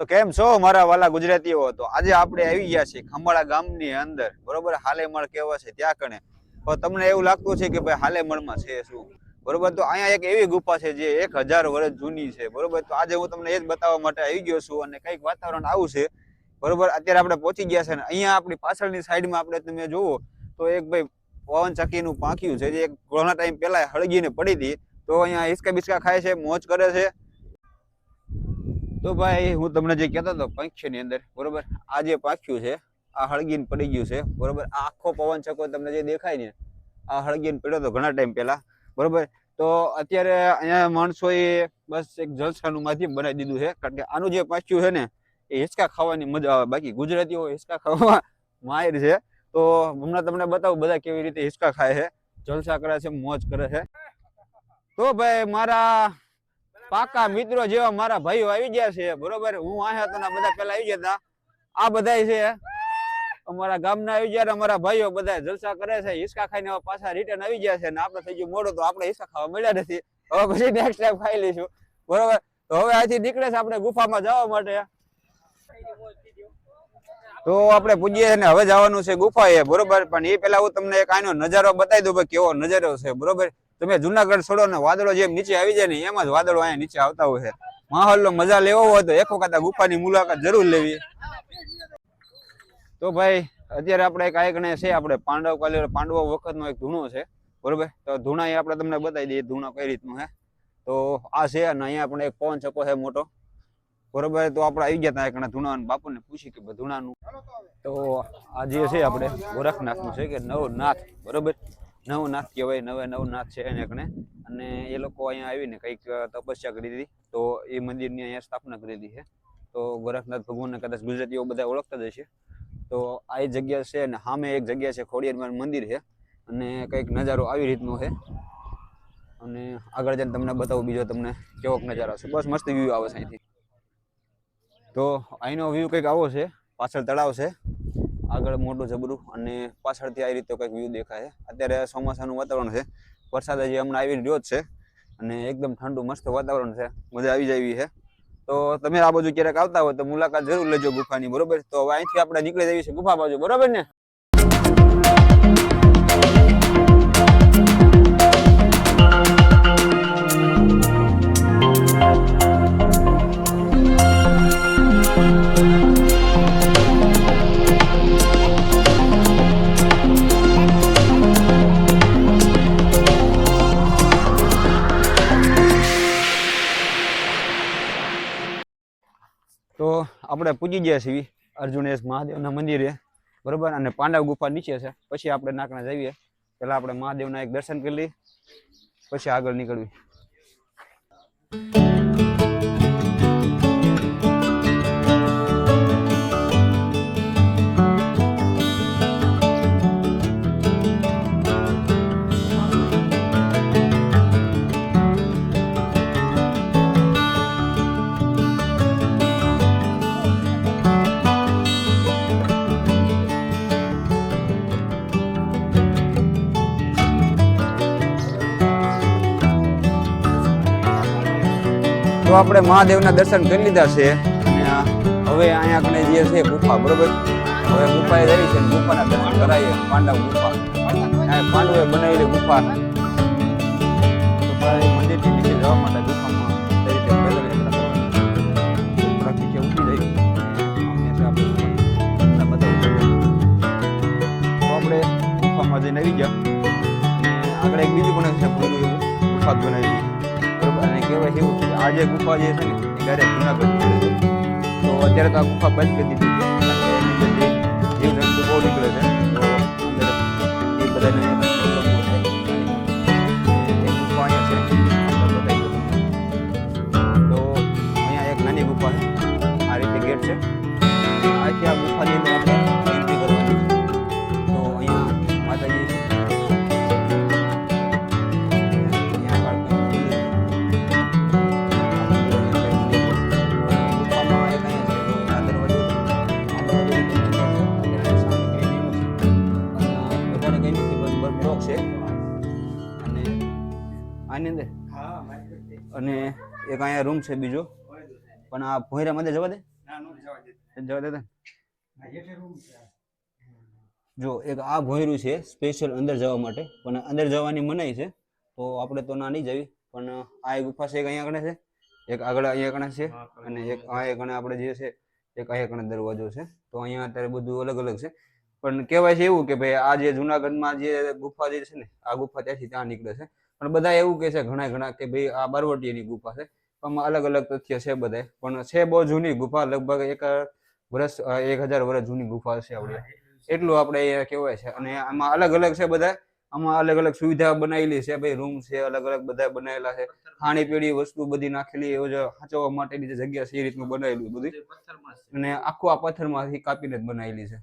તો કેમ છો મારા વાલા ગુજરાતીઓ? તો આજે આપણે આવી ગયા છીએ ખંભાળા ગામની અંદર, બરોબર? હાલેમળ કહેવા છે ત્યાં કણે. તો તમને એવું લાગતું છે કે ભાઈ હાલેમળમાં છે શું, બરોબર? તો અહીંયા એક એવી ગુફા છે જે 1000 વર્ષ જૂની છે, બરોબર? તો આજે હું તમને એ જ બતાવવા માટે આવી ગયો છું અને કંઈક વાતાવરણ આવું છે, બરોબર? અત્યારે આપણે પહોંચી ગયા છે ને અહીંયા આપણી પાછળની સાઈડમાં આપણે તમે જુઓ તો એક ભાઈ પવન ચક્કીનું પાંખ્યું છે જે ઘણા ટાઈમ પહેલા હળગીને પડી હતી. તો અહીંયા હિસકા બિસ્કા ખાય છે, મોજ કરે છે. તો ભાઈ હું તમને જે કહેતો હતો પાંખ્યની અંદર, બરોબર, આ જે પાંખ્યું છે આ હળગીને પડી ગયું છે, બરોબર? આ આખો પવન ચક્કો તમને જે દેખાય ને આ હળગીને પડ્યો હતો ઘણા ટાઈમ પહેલા, બરોબર? તો અત્યારે અહીંયા માણસોએ બસ એક જલસાનું માધ્યમ બનાવી દીધું છે, કારણ કે આનું જે પાંખ્યું છે ને એ હિંચકા ખાવાની મજા આવે. બાકી ગુજરાતીઓ હિંચકા ખાવા માહિર છે. તો હમણાં તમને બતાવું બધા કેવી રીતે હિંચકા ખાય છે, જલસા કરે છે, મોજ કરે છે. તો ભાઈ મારા પાકા મિત્રો જેવા મારા ભાઈઓ આવી ગયા છે, બરોબર? હું આયા તો બધા પેલા આવી ગયા હતા. આ બધા છે અમારા ગામના આવી ગયા, અમારા ભાઈઓ બધા જલસા કરે છે, હિંચકા ખાઈને પાછા રિટર્ન આવી ગયા છે. અને આપણે થઈ ગયું મોડું તો આપણે હિંચકા ખાવા મળ્યા નથી. હવે પછી નેક્સ્ટ ટાઈમ ખાઈ લઈશું, બરોબર? તો હવે અહીંથી નીકળે છે આપણે ગુફામાં જવા માટે. તો આપણે પૂછીએ ને હવે જવાનું છે ગુફાએ, બરોબર? પણ એ પેલા હું તમને એક આનો નજારો બતાવી દઉં, કેવો નજારો છે, બરોબર? તમે જુનાગઢ છોડો ને વાદળો જેમ નીચે આવી જાય ને એમ જ વાદળો અહીંયા નીચે આવતા હોય છે. માહોલનો મજા લેવો હોય તો એક વખત આ ગુફાની મુલાકાત જરૂર લેવી. તો ભાઈ અત્યારે આપણે એક આયકણે છે આપણે પાંડવો વખતનો એક ધૂણો છે, બરોબર? તો ધૂણા એ આપણે તમને બતાવી દઈએ ધૂણો કઈ રીતનું છે. તો આ છે અને અહીંયા આપણે એક પવન ચક્કો છે મોટો, બરોબર? તો આપણે આવી ગયા હતા ધૂણા બાપુને પૂછી કે ધૂણાનું. તો આ જે છે આપણે ગોરખનાથનું છે કે નવનાથ, બરોબર? નવનાથ કહેવાય, નવનાથ છે એને કણે. અને એ લોકો અહીંયા આવીને કંઈક તપસ્યા કરી હતી, તો એ મંદિરની અહીંયા સ્થાપના કરેલી છે. તો ગોરખનાથ ભગવાનને કદાચ ગુજરાતીઓ બધા ઓળખતા જ હશે. તો આ એ જગ્યા છે અને સામે એક જગ્યા છે ખોડિયાર મંદિર છે, અને કંઈક નજારો આવી રીતનો છે. અને આગળ જઈને તમને બતાવું બીજો તમને કેવોક નજારો છે. બસ મસ્ત વ્યૂ આવે છે અહીંથી. તો અહીંનો વ્યૂ કંઈક આવો છે. પાછળ તળાવ છે, આગળ મોટું જબરું, અને પાછળથી આ રીતે કંઈક વ્યૂ દેખાય છે. અત્યારે ચોમાસાનું વાતાવરણ છે, વરસાદ હજી હમણાં આવીને રહ્યો જ છે, અને એકદમ ઠંડુ મસ્ત વાતાવરણ છે, મજા આવી જાય એવી છે. તો તમે આ બાજુ ક્યારેક આવતા હોય તો મુલાકાત જરૂર લેજો ગુફાની, બરોબર? તો હવે અહીંથી આપણે નીકળી જઈએ છીએ ગુફા બાજુ, બરોબર ને? તો આપણે પૂજી ગયા છીએ અર્જુનેશ મહાદેવના મંદિરે, બરોબર? અને પાંડવ ગુફા નીચે છે. પછી આપણે નાકના જઈએ, પેલા આપણે મહાદેવના એક દર્શન કરી લઈએ, પછી આગળ નીકળવી. તો આપણે મહાદેવના દર્શન કરી લીધા છે, અને હવે અહીંયા કને જે છે ગુફા, બરોબર? હવે ગુફાએ જઈ છે, ગુફાના દર્શન કરાવીએ. પાંડવ ગુફા, પાંડવોએ બનાવેલી ગુફા. તો ભાઈ મંદિરથી નીચે જવા માટે ગુફામાં કઈ રીતે પેદલ યાત્રા કરવાની, થોડાક નીચે ઉતરી જઈએ. તો આપણે ગુફામાં જઈને આવી ગયા, અને આગળ એક બીજું પણ છે પૂરું એવું ગુફા બનાવી, બરોબર? અને કહેવાય એવું કે આ જે ગુફા જે છે ને એ ડાયરેક્ટ જુનાગઢ નીકળે છે. તો અત્યારે તો આ ગુફા બંધ કરી દીધી છે, જીવજંતુ બહુ નીકળે છે. તો અંદર એ બધાને ગુફા અહીંયા છે, તો અહીંયા એક નાની ગુફા છે, આ રીતે ગેટ છે. આથી આ ગુફાની અંદર આપણે એન્ટ્રી કરવાની છે. તો અહીંયા માતાજી આની અંદર, અને એક અહીંયા રૂમ છે બીજો, પણ આ ભોયરા मध्ये જવા દે. જવા દેતા જો એક આ ભોંયરું છે સ્પેશિયલ અંદર જવા માટે, પણ અંદર જવાની મનાઈ છે તો આપણે તો ના નહીં જવી. પણ આ એક ગુફા છે, એક અહીંયા કણે છે, એક આગળ અહીંયા કણે છે, અને એક આ કણે આપણે જે છે એક અહીંયા કણે દરવાજો છે. તો અહીંયા અત્યારે બધું અલગ અલગ છે. પણ કહેવાય છે એવું કે ભાઈ આ જે જુનાગઢમાં જે ગુફા જે છે ને, આ ગુફા ત્યાંથી ત્યાં નીકળે છે. પણ બધા એવું કે છે ઘણા કે ભાઈ આ બારવટીની ગુફા છે. આમાં અલગ અલગ તથ્ય છે બધા, પણ છે બહુ જૂની ગુફા, લગભગ 1000 વર્ષ જૂની ગુફા છે આપણે, એટલું આપણે અહીંયા કહેવાય છે. અને આમાં અલગ અલગ છે બધા, આમાં અલગ અલગ સુવિધા બનાવેલી છે ભાઈ, રૂમ છે અલગ અલગ બધા બનાવેલા છે, ખાણી પીણી વસ્તુ બધી નાખેલી, એવું જે સાચવવા માટેની જે જગ્યા છે એ રીતનું બનાવેલું બધું, અને આખું આ પથ્થરમાંથી કાપીને જ બનાવેલી છે.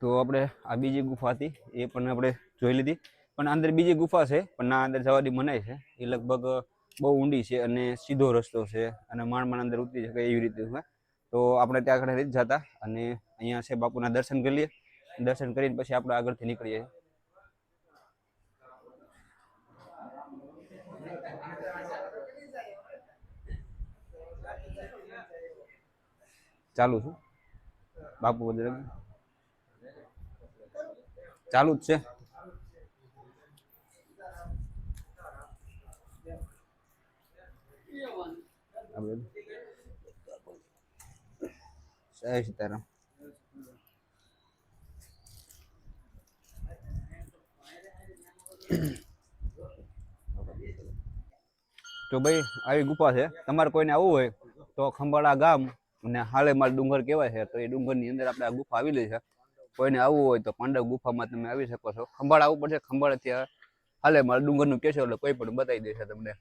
તો આપણે આ બીજી ગુફા હતી એ પણ આપણે જોઈ લીધી. પણ અંદર બીજી ગુફા છે, પણ ના અંદર જવાની મનાય છે. એ લગભગ બહુ ઊંડી છે અને સીધો રસ્તો છે, અને માંડ અંદર ઉતરી શકે એવી રીતે છે. તો આપણે ત્યાં આગળ નથી જતા, અને અહીંયા છે બાપુના દર્શન કરી લઈએ. દર્શન કરીને પછી આપણે આગળથી નીકળીએ. ચાલુ છું બાપુ બધે ચાલુ જ છે. જય સીતારામ. તો ભાઈ આવી ગુફા છે, તમારે કોઈને આવવું હોય તો ખંભાળા ગામ અને હાલેમાળ ડુંગર કહેવાય છે, તો એ ડુંગરની અંદર આપણે આ ગુફા આવેલી છે. કોઈને આવવું હોય તો પાંડવ ગુફામાં તમે આવી શકો છો. ખંભાળા આવવું પડશે, ખંભાળાથી હાલેમાળ ડુંગરનું કહેશો એટલે કોઈ પણ બતાવી દેશે તમને.